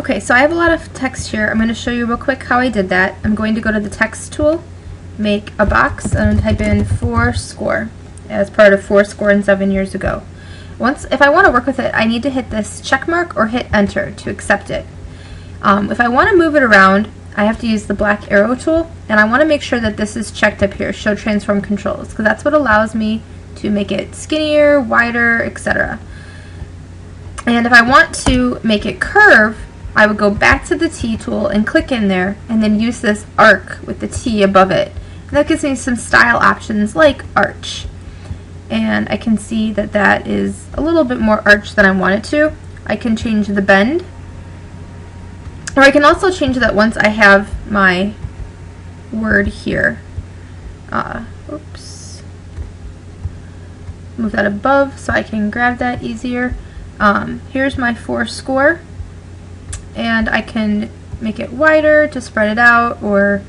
Okay, so I have a lot of text here. I'm going to show you real quick how I did that. I'm going to go to the text tool, make a box, and type in 4 as part of 4 and 7 years ago. If I want to work with it, I need to hit this check mark or hit enter to accept it. If I want to move it around, I have to use the black arrow tool, and I want to make sure that this is checked up here, show transform controls, because that's what allows me to make it skinnier, wider, etc. And if I want to make it curve, I would go back to the T tool and click in there and then use this arc with the T above it. And that gives me some style options like arch. And I can see that that is a little bit more arch than I want it to. I can change the bend. Or I can also change that once I have my word here. Oops. Move that above so I can grab that easier. Here's my 4 and I can make it wider to spread it out or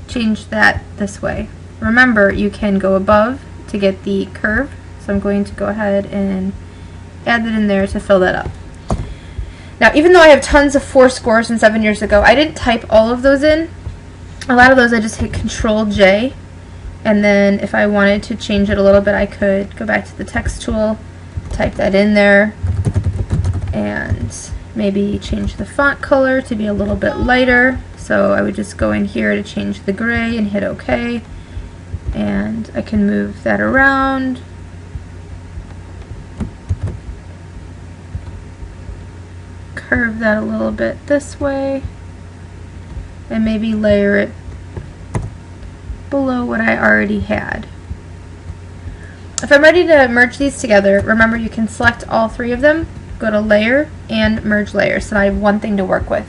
change that this way. Remember, you can go above to get the curve, so I'm going to go ahead and add it in there to fill that up. Now, even though I have tons of 4 and 7 years ago, I didn't type all of those in. A lot of those I just hit Control J, and then if I wanted to change it a little bit, I could go back to the text tool, type that in there, and maybe change the font color to be a little bit lighter. So I would just go in here to change the gray and hit OK, and I can move that around. Curve that a little bit this way, and maybe layer it below what I already had. If I'm ready to merge these together, remember you can select all 3 of them, go to Layer and Merge Layers, so I have one thing to work with.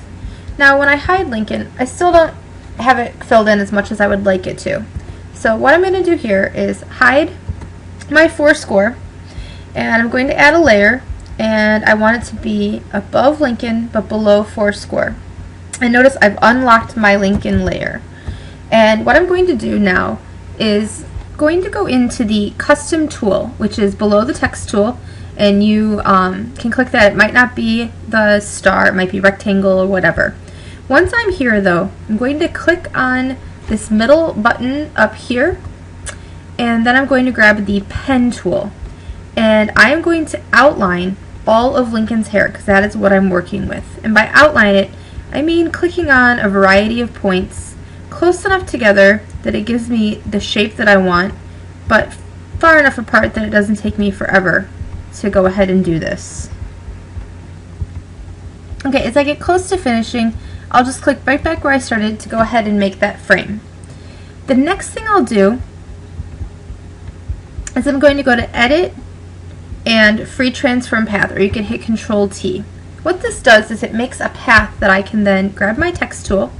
Now when I hide Lincoln, I still don't have it filled in as much as I would like it to. So what I'm going to do here is hide my 4 and I'm going to add a layer, and I want it to be above Lincoln but below 4. And notice I've unlocked my Lincoln layer. And what I'm going to do now is going to go into the custom tool, which is below the text tool, and you can click that. It might not be the star, it might be rectangle or whatever. Once I'm here though, I'm going to click on this middle button up here, and then I'm going to grab the pen tool, and I am going to outline all of Lincoln's hair because that is what I'm working with. And by outline it, I mean clicking on a variety of points close enough together that it gives me the shape that I want, but far enough apart that it doesn't take me forever to go ahead and do this. Okay, as I get close to finishing, I'll just click right back where I started to go ahead and make that frame. The next thing I'll do is I'm going to go to Edit and Free Transform Path, or you can hit Control T. What this does is it makes a path that I can then grab my text tool,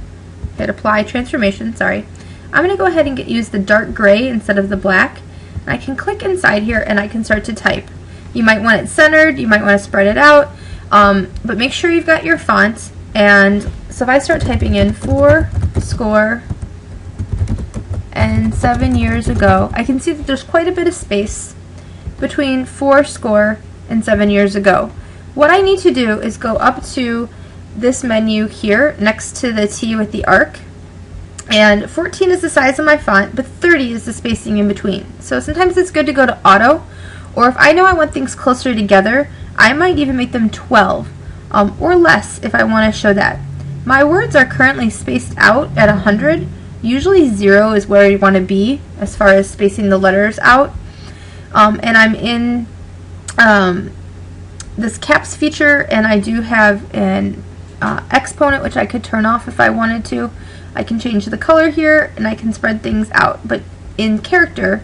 hit Apply Transformation, sorry. I'm going to go ahead and use the dark gray instead of the black, and I can click inside here and I can start to type. You might want it centered, you might want to spread it out, but make sure you've got your font. And so if I start typing in 4 and 7 years ago, I can see that there's quite a bit of space between 4 and 7 years ago. What I need to do is go up to this menu here next to the T with the arc, and 14 is the size of my font, but 30 is the spacing in between. So sometimes it's good to go to Auto, or if I know I want things closer together, I might even make them 12 or less if I want to show that. My words are currently spaced out at 100. Usually 0 is where you want to be as far as spacing the letters out. And I'm in this caps feature, and I do have an exponent which I could turn off if I wanted to. I can change the color here and I can spread things out, but in character,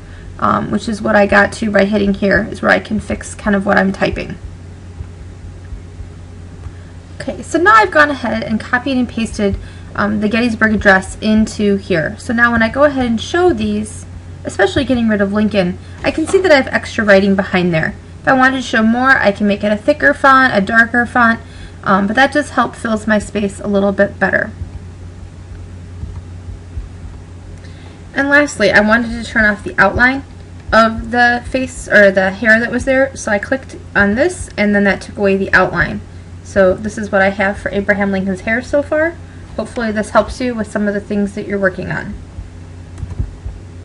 which is what I got to by hitting here, is where I can fix kind of what I'm typing. Okay, so now I've gone ahead and copied and pasted the Gettysburg Address into here. So now when I go ahead and show these, especially getting rid of Lincoln, I can see that I have extra writing behind there. If I wanted to show more, I can make it a thicker font, a darker font, but that just helps fills my space a little bit better. And lastly, I wanted to turn off the outline of the face or the hair that was there, so I clicked on this and then that took away the outline. So this is what I have for Abraham Lincoln's hair so far. Hopefully this helps you with some of the things that you're working on.